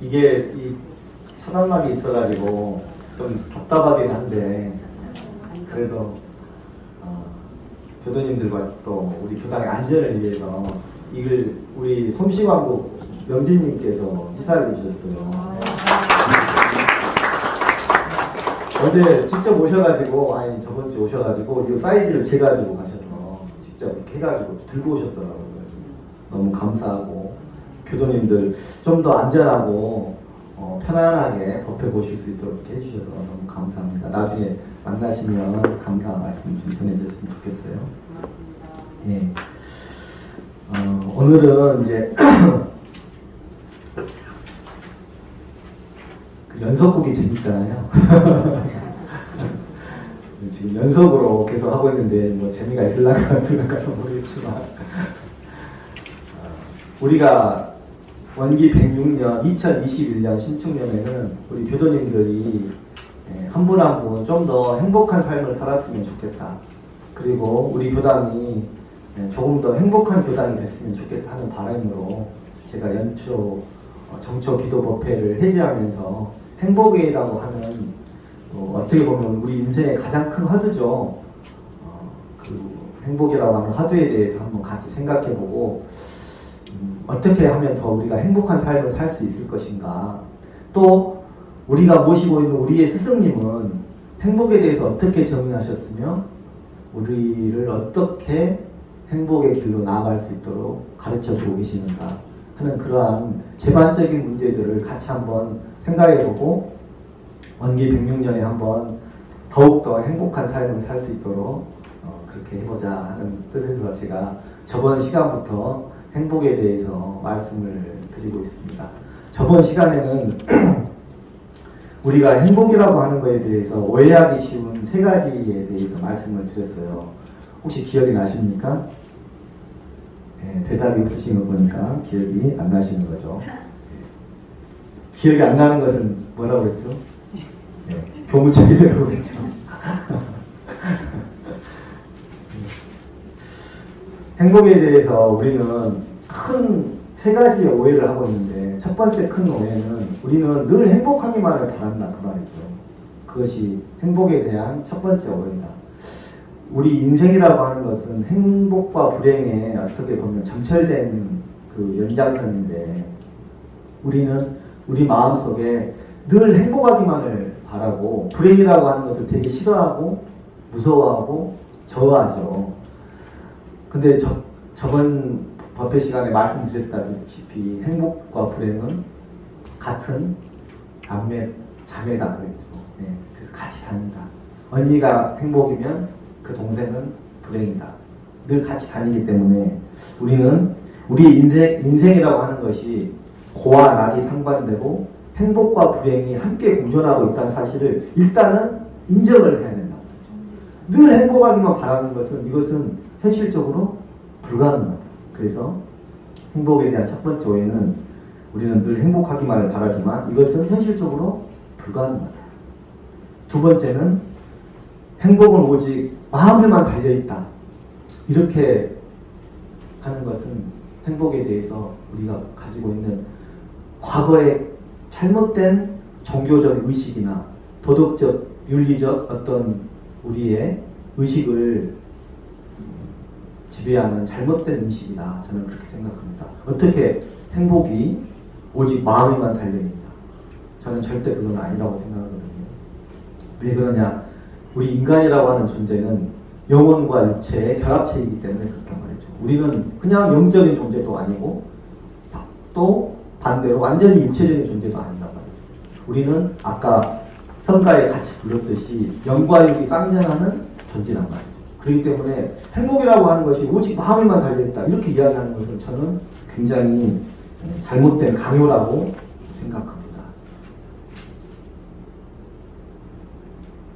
이게 이 차단막이 있어가지고 좀 답답하긴 한데 그래도 교도님들과 또 우리 교당의 안전을 위해서 이걸 우리 솜씨왕국 명진님께서 시사해 주셨어요. 어제 직접 오셔가지고 아니 저번 주 오셔가지고 이 사이즈를 재가지고 가셔서 직접 이렇게 해가지고 들고 오셨더라고요. 그래서 너무 감사하고 교도님들 좀 더 안전하고 편안하게 법회 보실 수 있도록 이렇게 해주셔서 너무 감사합니다. 나중에 만나시면 감사 말씀 좀 전해주셨으면 좋겠어요. 예. 오늘은 이제 그 연속극이 재밌잖아요. 지금 연속으로 계속 하고 있는데 뭐 재미가 있을랑가 없을랑가는 모르겠지만 우리가 원기 106년 2021년 신축년에는 우리 교도님들이 한 분 한 분 좀 더 행복한 삶을 살았으면 좋겠다. 그리고 우리 교당이 조금 더 행복한 교당이 됐으면 좋겠다 하는 바람으로 제가 연초 정초 기도 법회를 해제하면서 행복이라고 하는 어떻게 보면 우리 인생의 가장 큰 화두죠. 그 행복이라고 하는 화두에 대해서 한번 같이 생각해보고 어떻게 하면 더 우리가 행복한 삶을 살 수 있을 것인가. 또 우리가 모시고 있는 우리의 스승님은 행복에 대해서 어떻게 정의하셨으며 우리를 어떻게 행복의 길로 나아갈 수 있도록 가르쳐주고 계시는가 하는 그러한 제반적인 문제들을 같이 한번 생각해보고 원기 106년에 한번 더욱더 행복한 삶을 살 수 있도록 그렇게 해보자 하는 뜻에서 제가 저번 시간부터 행복에 대해서 말씀을 드리고 있습니다. 저번 시간에는 우리가 행복이라고 하는 것에 대해서 오해하기 쉬운 세 가지에 대해서 말씀을 드렸어요. 혹시 기억이 나십니까? 네, 대답이 없으신 거 보니까 기억이 안 나시는 거죠. 기억이 안 나는 것은 뭐라고 그랬죠? 네, 교무책이라고 그랬죠. 행복에 대해서 우리는 큰 세 가지의 오해를 하고 있는데 첫 번째 큰 오해는 우리는 늘 행복하기만을 바란다 그 말이죠. 그것이 행복에 대한 첫 번째 오해다. 우리 인생이라고 하는 것은 행복과 불행에 어떻게 보면 점철된 그 연장선인데 우리는 우리 마음속에 늘 행복하기만을 바라고 불행이라고 하는 것을 되게 싫어하고 무서워하고 저하죠. 근데 저번 법회 시간에 말씀드렸다시피 행복과 불행은 같은 남매 자매다 그랬죠. 네, 그래서 같이 다닌다. 언니가 행복이면 그 동생은 불행이다. 늘 같이 다니기 때문에 우리는 우리의 인생이라고 하는 것이 고와 낙이 상반되고 행복과 불행이 함께 공존하고 있다는 사실을 일단은 인정을 해야 된다고 하죠. 늘 행복하기만 바라는 것은 이것은 현실적으로 불가능하다. 그래서 행복에 대한 첫 번째 오해는 우리는 늘 행복하기만을 바라지만 이것은 현실적으로 불가능하다. 두 번째는 행복은 오직 마음에만 달려있다. 이렇게 하는 것은 행복에 대해서 우리가 가지고 있는 과거의 잘못된 종교적 의식이나 도덕적, 윤리적 어떤 우리의 의식을 지배하는 잘못된 인식이다. 저는 그렇게 생각합니다. 어떻게 행복이 오직 마음에만 달려있냐. 저는 절대 그건 아니라고 생각하거든요. 왜 그러냐. 우리 인간이라고 하는 존재는 영혼과 육체의 결합체이기 때문에 그렇단 말이죠. 우리는 그냥 영적인 존재도 아니고 또 반대로 완전히 육체적인 존재도 아니란 말이죠. 우리는 아까 성가에 같이 불렀듯이 영과 육이 쌍년하는 존재란 말이죠. 그렇기 때문에 행복이라고 하는 것이 오직 마음에만 달려있다. 이렇게 이야기하는 것은 저는 굉장히 잘못된 강요라고 생각합니다.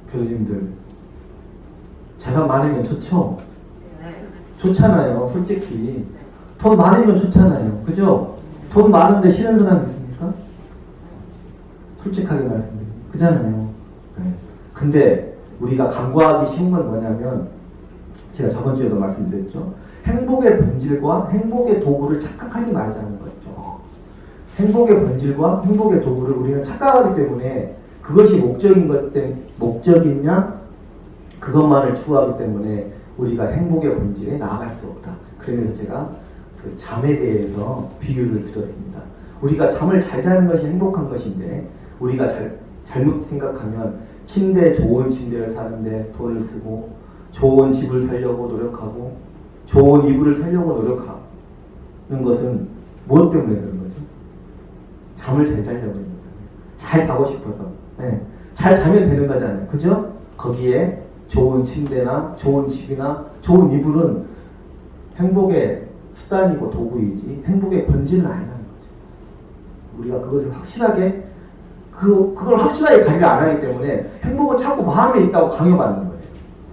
교수님들 재산 많으면 좋죠? 좋잖아요. 솔직히 돈 많으면 좋잖아요. 그죠? 돈 많은데 싫은 사람 있습니까? 솔직하게 말씀드립니다. 그잖아요. 네. 근데 우리가 간과하기 쉬운 건 뭐냐면 제가 저번 주에도 말씀드렸죠. 행복의 본질과 행복의 도구를 착각하지 말자는 거죠. 행복의 본질과 행복의 도구를 우리는 착각하기 때문에 그것이 목적이냐 그것만을 추구하기 때문에 우리가 행복의 본질에 나아갈 수 없다. 그러면서 제가 그 잠에 대해서 비유를 드렸습니다. 우리가 잠을 잘 자는 것이 행복한 것인데 우리가 잘못 생각하면 좋은 침대를 사는데 돈을 쓰고 좋은 집을 살려고 노력하고 좋은 이불을 살려고 노력하는 것은 무엇 때문에 그런 거죠? 잠을 잘 자려고 하는 거잖아요. 잘 자고 싶어서. 네. 잘 자면 되는 거잖아요. 그죠? 거기에 좋은 침대나 좋은 집이나 좋은 이불은 행복의 수단이고 도구이지 행복의 본질은 아니라는 거죠. 우리가 그것을 확실하게 그걸 확실하게 관리를 안 하기 때문에 행복은 자꾸 마음에 있다고 강요받는 거예요.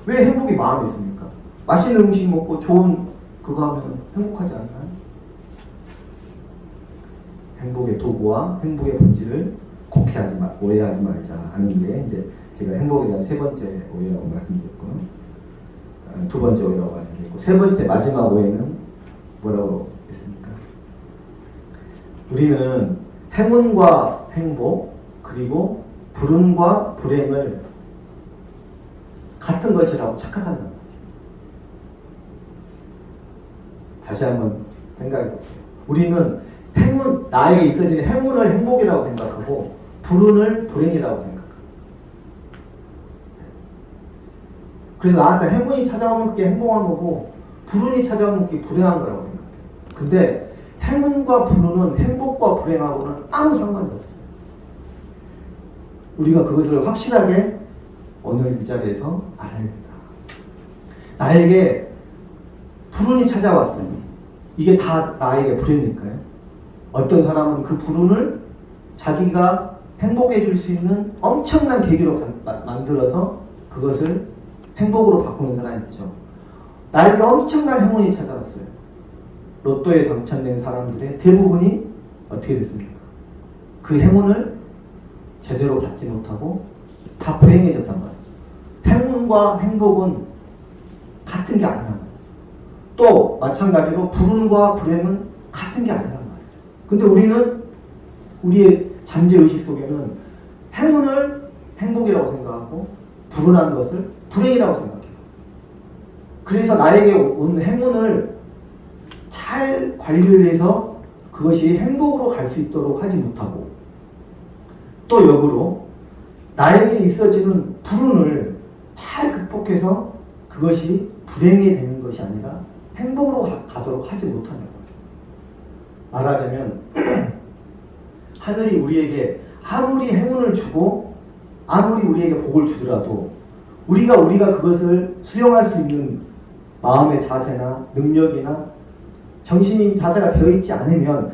왜 행복이 마음에 있습니까? 맛있는 음식 먹고 좋은 그거 하면 행복하지 않나요? 행복의 도구와 행복의 본질을 오해하지 말자 하는 게 이제 제가 행복에 대한 세 번째 오해라고 말씀드렸고, 두 번째 오해라고 말씀드렸고, 세 번째 마지막 오해는 뭐라고 했습니까? 우리는 행운과 행복 그리고 불운과 불행을 같은 것이라고 착각한다. 다시 한번 생각해 보세요. 우리는 나에게 있어지는 행운을 행복이라고 생각하고 불운을 불행이라고 생각합니다. 그래서 나한테 행운이 찾아오면 그게 행복한 거고 불운이 찾아오면 그게 불행한 거라고 생각해요. 근데 행운과 불운은 행복과 불행하고는 아무 상관이 없어요. 우리가 그것을 확실하게 오늘 이 자리에서 알아야 된다. 나에게 불운이 찾아왔으니 이게 다 나에게 불행일까요? 어떤 사람은 그 불운을 자기가 행복해질 수 있는 엄청난 계기로 만들어서 그것을 행복으로 바꾸는 사람이 있죠. 나에게 엄청난 행운이 찾아왔어요. 로또에 당첨된 사람들의 대부분이 어떻게 됐습니까? 그 행운을 제대로 받지 못하고 다 불행해졌단 말이죠. 행운과 행복은 같은 게 아니란 말이죠. 또 마찬가지로 불운과 불행은 같은 게 아니란 말이죠. 근데 우리는 우리의 잠재의식 속에는 행운을 행복이라고 생각하고 불운한 것을 불행이라고 생각해요. 그래서 나에게 온 행운을 잘 관리를 해서 그것이 행복으로 갈 수 있도록 하지 못하고 또 역으로 나에게 있어지는 불운을 잘 극복해서 그것이 불행이 되는 것이 아니라 행복으로 가도록 하지 못한다는 거예요. 말하자면 하늘이 우리에게 아무리 행운을 주고 아무리 우리에게 복을 주더라도 우리가 그것을 수용할 수 있는 마음의 자세나 능력이나 정신이 자세가 되어 있지 않으면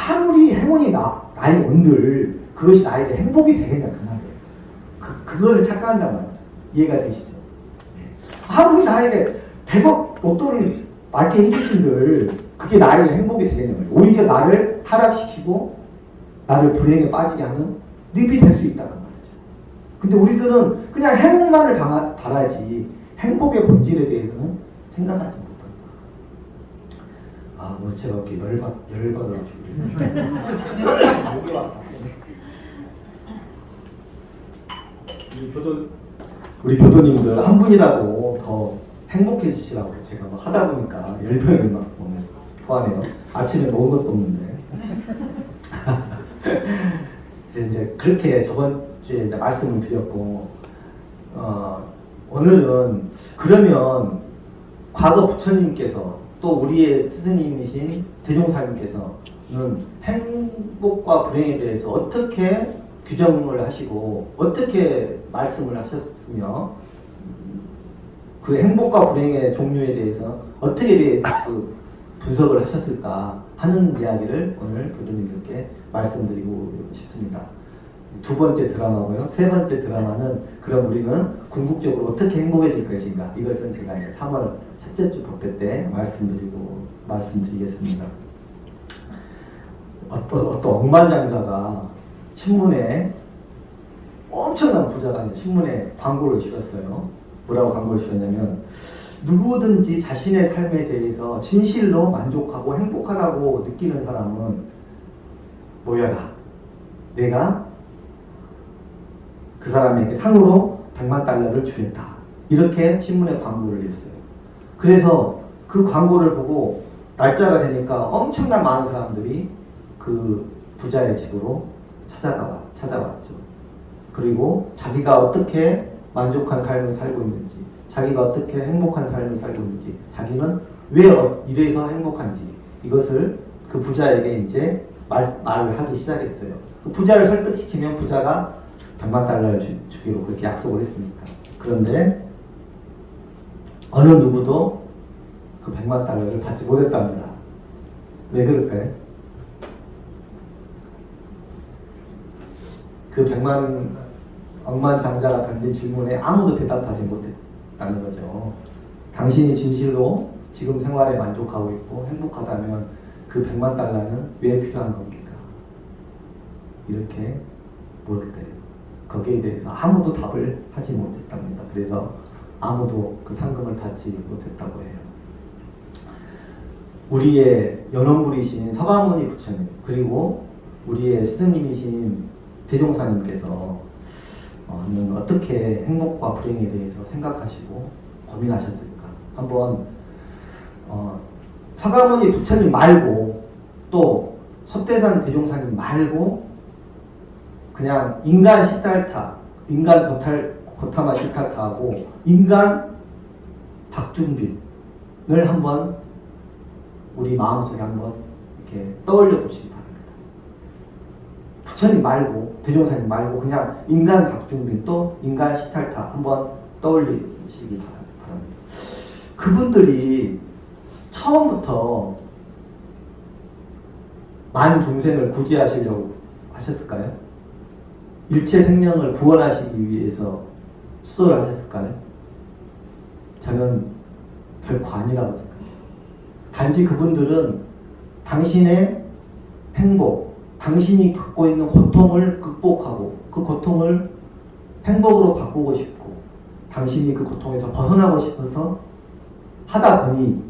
아무리 행운이 나의 온들 그것이 나에게 행복이 되겠냐 그 말이에요. 그것을 착각한단 말이죠. 이해가 되시죠? 아무리 나에게 100억 로또를 맞게 해주신들 그게 나에게 행복이 되겠냐 말이에요. 오히려 나를 타락시키고 나를 불행에 빠지게 하는 늪이 될 수 있다 그 말이죠. 근데 우리들은 그냥 행운만을 바라지 행복의 본질에 대해서는 생각하지 못한다. 아, 뭐 제가 이렇게 열받아가지고 목이 왔다. 우리 교도님들 한 분이라도 더 행복해지시라고 제가 막 하다 보니까 열병을 막 오늘 토하네요. 아침에 먹은 것도 없는데. 이제 그렇게 저번 주에 이제 말씀을 드렸고, 오늘은 그러면 과거 부처님께서 또 우리의 스승님이신 대종사님께서는 행복과 불행에 대해서 어떻게 규정을 하시고 어떻게 말씀을 하셨으며 그 행복과 불행의 종류에 대해서 어떻게 그 분석을 하셨을까 하는 이야기를 오늘 교주님들께 말씀드리고 싶습니다. 두 번째 드라마고요. 세 번째 드라마는 그럼 우리는 궁극적으로 어떻게 행복해질 것인가, 이것은 제가 이제 3월 첫째 주 법회 때 말씀드리겠습니다. 어떤 억만장자가 신문에 엄청난 부자가 신문에 광고를 실었어요. 뭐라고 광고를 실었냐면 누구든지 자신의 삶에 대해서 진실로 만족하고 행복하다고 느끼는 사람은 모여라. 내가 그 사람에게 상으로 100만 달러를 주겠다. 이렇게 신문에 광고를 냈어요. 그래서 그 광고를 보고 날짜가 되니까 엄청난 많은 사람들이 그 부자의 집으로 찾아왔죠. 그리고 자기가 어떻게 만족한 삶을 살고 있는지, 자기가 어떻게 행복한 삶을 살고 있는지, 자기는 왜 이래서 행복한지, 이것을 그 부자에게 이제 말을 하기 시작했어요. 그 부자를 설득시키면 부자가 100만 달러를 주기로 그렇게 약속을 했으니까. 그런데 어느 누구도 그 100만 달러를 받지 못했답니다. 왜 그럴까요? 그 100만 억만장자가 던진 질문에 아무도 대답하지 못했다는 거죠. 당신이 진실로 지금 생활에 만족하고 있고 행복하다면 그 100만 달러는 왜 필요한 겁니까? 이렇게 물었대요. 거기에 대해서 아무도 답을 하지 못했답니다. 그래서 아무도 그 상금을 받지 못했다고 해요. 우리의 연원불이신 서가모니 부처님, 그리고 우리의 스승님이신 대종사님께서 어떻게 행복과 불행에 대해서 생각하시고 고민하셨을까? 한번 서가모니 부처님 말고 또 솥대산 대종사님 말고 그냥 인간 시탈타, 인간 고타마 시탈타하고 인간 박준빈을 한번 우리 마음속에 한번 이렇게 떠올려 보시기 바랍니다. 부처님 말고 대종사님 말고 그냥 인간 박준빈 또 인간 시탈타 한번 떠올리시기 바랍니다. 그분들이 처음부터 만 중생을 구제하시려고 하셨을까요? 일체 생명을 구원하시기 위해서 수도를 하셨을까요? 저는 결코 아니라고 생각해요. 단지 그분들은 당신의 행복, 당신이 겪고 있는 고통을 극복하고 그 고통을 행복으로 바꾸고 싶고 당신이 그 고통에서 벗어나고 싶어서 하다 보니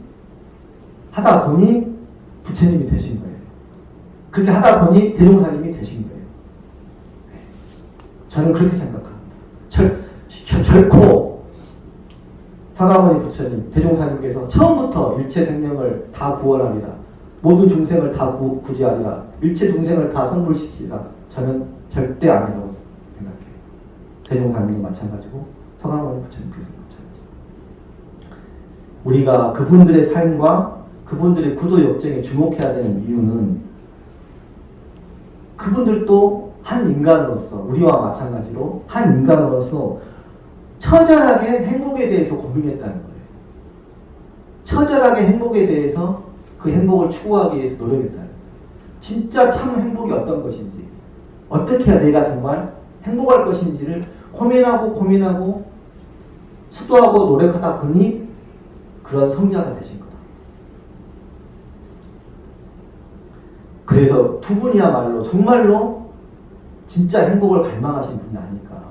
부처님이 되신 거예요. 그렇게 하다 보니 대종사님이 되신 거예요. 저는 그렇게 생각합니다. 결코 서가모니 부처님, 대종사님께서 처음부터 일체 생명을 다 구원하리라, 모든 중생을 다 구제하리라, 일체 중생을 다 선불시키리라, 저는 절대 아니라고 생각해요. 대종사님도 마찬가지고 서가모니 부처님께서 마찬가지고. 우리가 그분들의 삶과 그분들의 구도 역정에 주목해야 되는 이유는 그분들도 한 인간으로서, 우리와 마찬가지로 한 인간으로서 처절하게 행복에 대해서 고민했다는 거예요. 처절하게 행복에 대해서 그 행복을 추구하기 위해서 노력했다는 거예요. 진짜 참 행복이 어떤 것인지, 어떻게 해야 내가 정말 행복할 것인지를 고민하고 수도하고 노력하다 보니 그런 성자가 되신 거다. 그래서 두 분이야말로 정말로 진짜 행복을 갈망하신 분이 아닐까,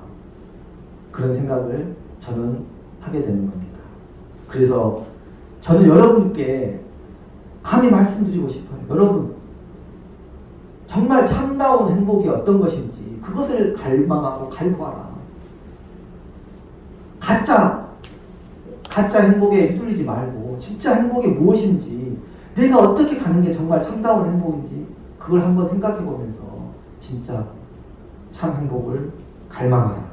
그런 생각을 저는 하게 되는 겁니다. 그래서 저는 여러분께 감히 말씀드리고 싶어요. 여러분, 정말 참다운 행복이 어떤 것인지 그것을 갈망하고 갈구하라. 가짜 행복에 휘둘리지 말고 진짜 행복이 무엇인지, 내가 어떻게 가는 게 정말 참다운 행복인지 그걸 한번 생각해 보면서 진짜 참 행복을 갈망하라.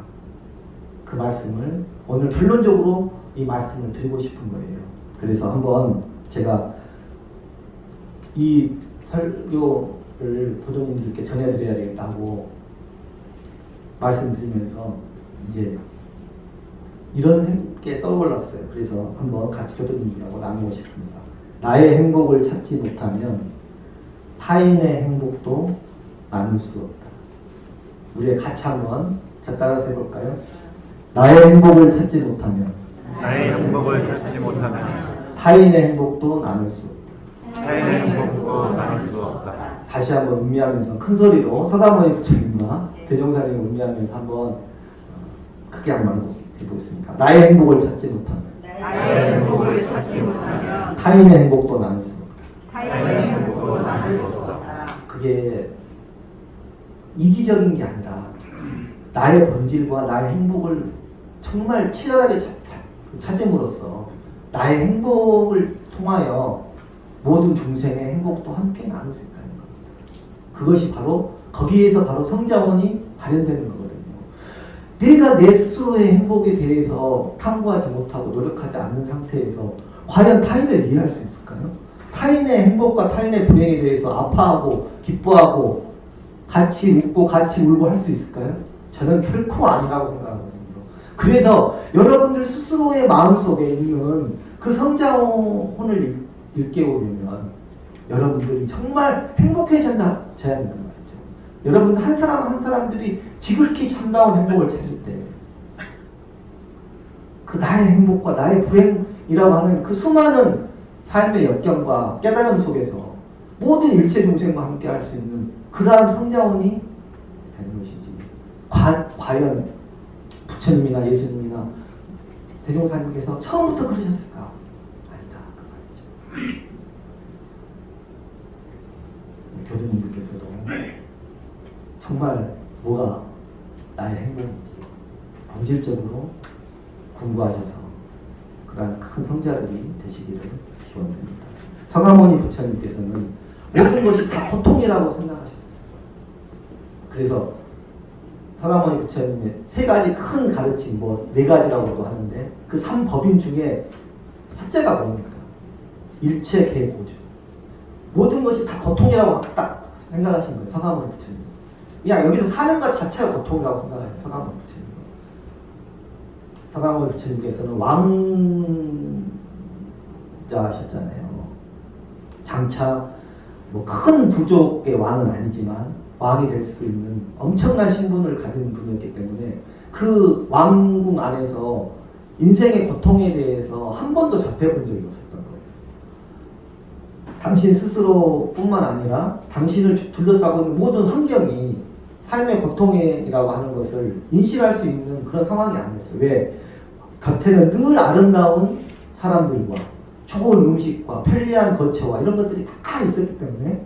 그 말씀을 오늘 결론적으로 이 말씀을 드리고 싶은 거예요. 그래서 한번 제가 이 설교를 보도님들께 전해드려야 되겠다고 말씀드리면서 이제 이런 게 떠올랐어요. 그래서 한번 같이 교도님들하고 나누고 싶습니다. 나의 행복을 찾지 못하면 타인의 행복도 나눌 수 없다. 우리 같이 한번 자 따라서 해볼까요? 나의 행복을 찾지 못하면 타인의 행복도 나눌 수 없다. 다시 한번 음미하면서 큰 소리로 서가모니 부처님과 대종사님을 음미하면서 한번 크게 한번 해보겠습니다. 나의 행복을 찾지 못하면 타인의 행복도 나눌 수 없다. 그게 이기적인 게 아니라 나의 본질과 나의 행복을 정말 치열하게 찾음으로써 나의 행복을 통하여 모든 중생의 행복도 함께 나눌 수 있다는 겁니다. 그것이 바로 거기에서 바로 성자원이 발현되는 거거든요. 내가 내 스스로의 행복에 대해서 탐구하지 못하고 노력하지 않는 상태에서 과연 타인을 이해할 수 있을까요? 타인의 행복과 타인의 불행에 대해서 아파하고 기뻐하고 같이 웃고 같이 울고 할 수 있을까요? 저는 결코 아니라고 생각하거든요. 그래서 여러분들 스스로의 마음속에 있는 그 성자원을 일깨우려면 여러분들이 정말 행복해져야 된단 말이죠. 여러분들 한 사람 한 사람들이 지극히 참다운 행복을 찾을 때 그 나의 행복과 나의 불행이라고 하는 그 수많은 삶의 역경과 깨달음 속에서 모든 일체 중생과 함께 할 수 있는 그러한 성자원이 되는 것이지. 과연 부처님이나 예수님이나 대종사님께서 처음부터 그러셨을까? 아니다. 그 말이죠. 교주님들께서도 정말 뭐가 나의 행복인지 본질적으로 공부하셔서 그러한 큰 성자들이 되시기를 기원드립니다. 서가모니 부처님께서는 모든 것이 다 고통이라고 생각하셨어요. 그래서 서가모니 부처님의 세 가지 큰 가르침, 네 가지라고도 하는데 그 3법인 중에 첫째가 뭡니까? 일체 개고주. 모든 것이 다 고통이라고 딱 생각하신 거예요. 서가모니 부처님. 그냥 여기서 사는 것 자체가 고통이라고 생각해요. 서가모니 부처님. 서가모니 부처님께서는 왕자셨잖아요. 장차 큰 부족의 왕은 아니지만 왕이 될 수 있는 엄청난 신분을 가진 분이었기 때문에 그 왕궁 안에서 인생의 고통에 대해서 한 번도 접해본 적이 없었던 거예요. 당신 스스로뿐만 아니라 당신을 둘러싸고 있는 모든 환경이 삶의 고통이라고 하는 것을 인식할 수 있는 그런 상황이 아니었어요. 왜? 곁에는 늘 아름다운 사람들과 좋은 음식과 편리한 거처와 이런 것들이 다 있었기 때문에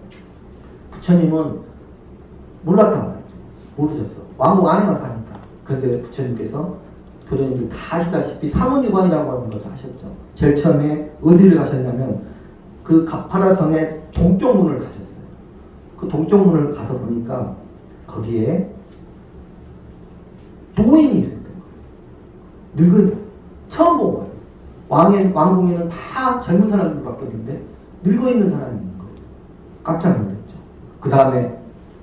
부처님은 몰랐단 말이죠. 모르셨어. 왕궁 안에만 사니까. 그런데 부처님께서 교도님들 다 아시다시피 사문유관이라고 하는 것을 하셨죠. 제일 처음에 어디를 가셨냐면 그 가파라성의 동쪽 문을 가셨어요. 그 동쪽 문을 가서 보니까 거기에 노인이 있었던 거예요. 늙은 사람. 처음 본 거예요. 왕궁에는 다 젊은 사람들밖에 없는데 늙어있는 사람이 있는 거예요. 깜짝 놀랐죠. 그 다음에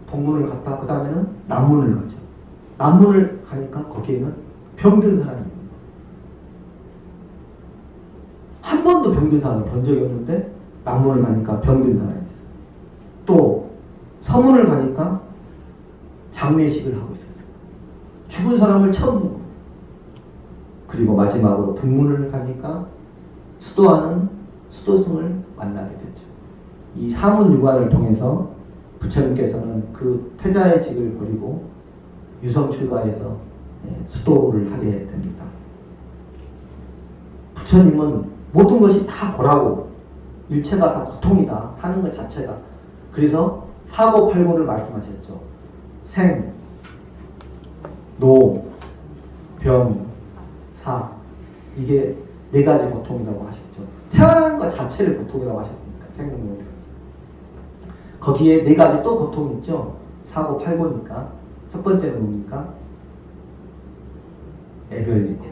동문을 갔다 그 다음에는 남문을 가죠. 남문을 가니까 거기에는 병든 사람이 있는 거예요. 한 번도 병든 사람을 본 적이 없는데 남문을 가니까 병든 사람이 있어요. 또 서문을 가니까 장례식을 하고 있었어요. 죽은 사람을 처음 본 거예요. 그리고 마지막으로 북문을 가니까 수도하는 수도승을 만나게 됐죠. 이 사문유관을 통해서 부처님께서는 그 태자의 직을 버리고 유성출가해서 수도를 하게 됩니다. 부처님은 모든 것이 다 고라고 일체가 다 고통이다. 사는 것 자체가. 그래서 사고팔고를 말씀하셨죠. 생, 노, 병, 사. 이게 네 가지 고통이라고 하셨죠. 태어나는 것 자체를 고통이라고 하셨습니다. 생노, 병. 거기에 네 가지 또 고통이 있죠. 사고팔고니까. 첫 번째는 뭡니까? 애별이고.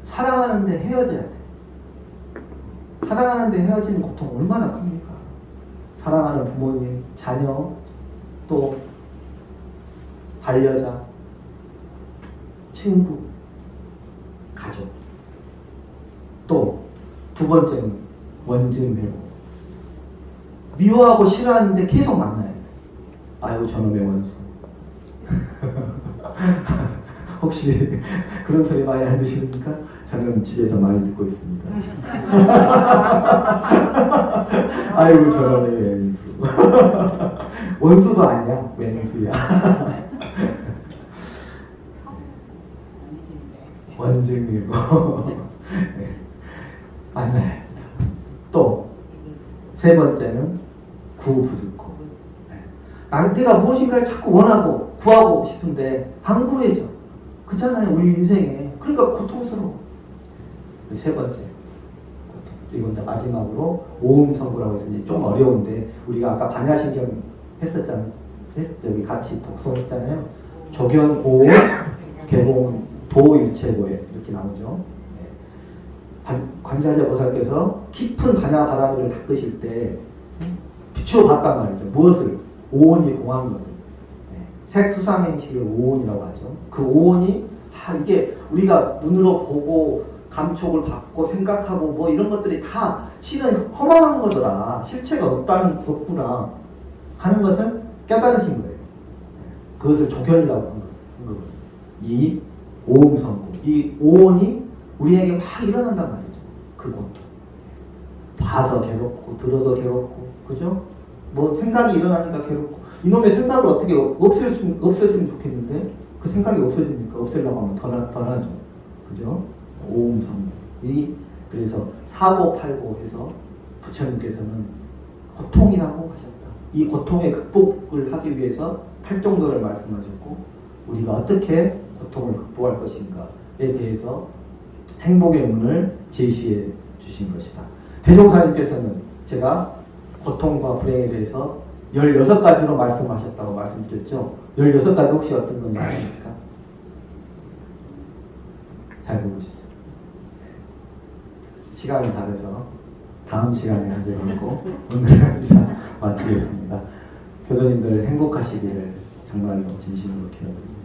사랑하는데 헤어져야 돼. 사랑하는데 헤어지는 고통 얼마나 큽니까? 사랑하는 부모님, 자녀, 또 반려자, 친구, 가족. 또 두 번째는 원증회고. 미워하고 싫어하는데 계속 만나요. 아이고 저놈의 원수. 혹시 그런 소리 많이 안 드십니까? 저는 집에서 많이 듣고 있습니다. 아이고 저놈의 왼수. 원수도 아니야. 왼수야. 원증이고 네. 만나야 된다. 또 세 번째는 구부득고. 네. 내가 무엇인가를 자꾸 원하고 구하고 싶은데 안 구해져. 그렇잖아요, 우리 인생에. 그러니까 고통스러워. 세 번째, 고통. 그리고 이제 마지막으로 오음성구라고 해서 이제 좀 어려운데 우리가 아까 반야신경 했었잖아요. 저기 같이 독송했잖아요. 조견, 오음, 개공, 도일체고에 이렇게 나오죠. 관자재 보살께서 깊은 반야 바라미를 닦으실 때 비추어 봤단 말이죠. 무엇을? 오온이 공한 것을. 색수상행식을 오온이라고 하죠. 그 오온이 이게 우리가 눈으로 보고 감촉을 받고 생각하고 뭐 이런 것들이 다 실은 허망한 거더라. 실체가 없구나 하는 것을 깨달으신 거예요. 그것을 조견이라고 한 거예요. 이 오음성구, 이 오온이 우리에게 막 일어난단 말이죠. 그 고통. 봐서 괴롭고 들어서 괴롭고, 그죠? 뭐 생각이 일어나니까 괴롭고, 이놈의 생각을 어떻게 없앴으면 좋겠는데 그 생각이 없어집니까? 없애려고 하면 더 나죠. 그죠? 오음성이 그래서 사고팔고 해서 부처님께서는 고통이라고 하셨다. 이 고통의 극복을 하기 위해서 팔정도를 말씀하셨고, 우리가 어떻게 고통을 극복할 것인가에 대해서 행복의 문을 제시해 주신 것이다. 대종사님께서는 제가 고통과 불행에 대해서 16가지로 말씀하셨다고 말씀드렸죠. 16가지 혹시 어떤 건지 아십니까? 잘 모르시죠? 시간이 다 돼서 다음 시간에 하기로 하고 오늘 강의사 마치겠습니다. 교도님들 행복하시기를 정말로 진심으로 기원드립니다.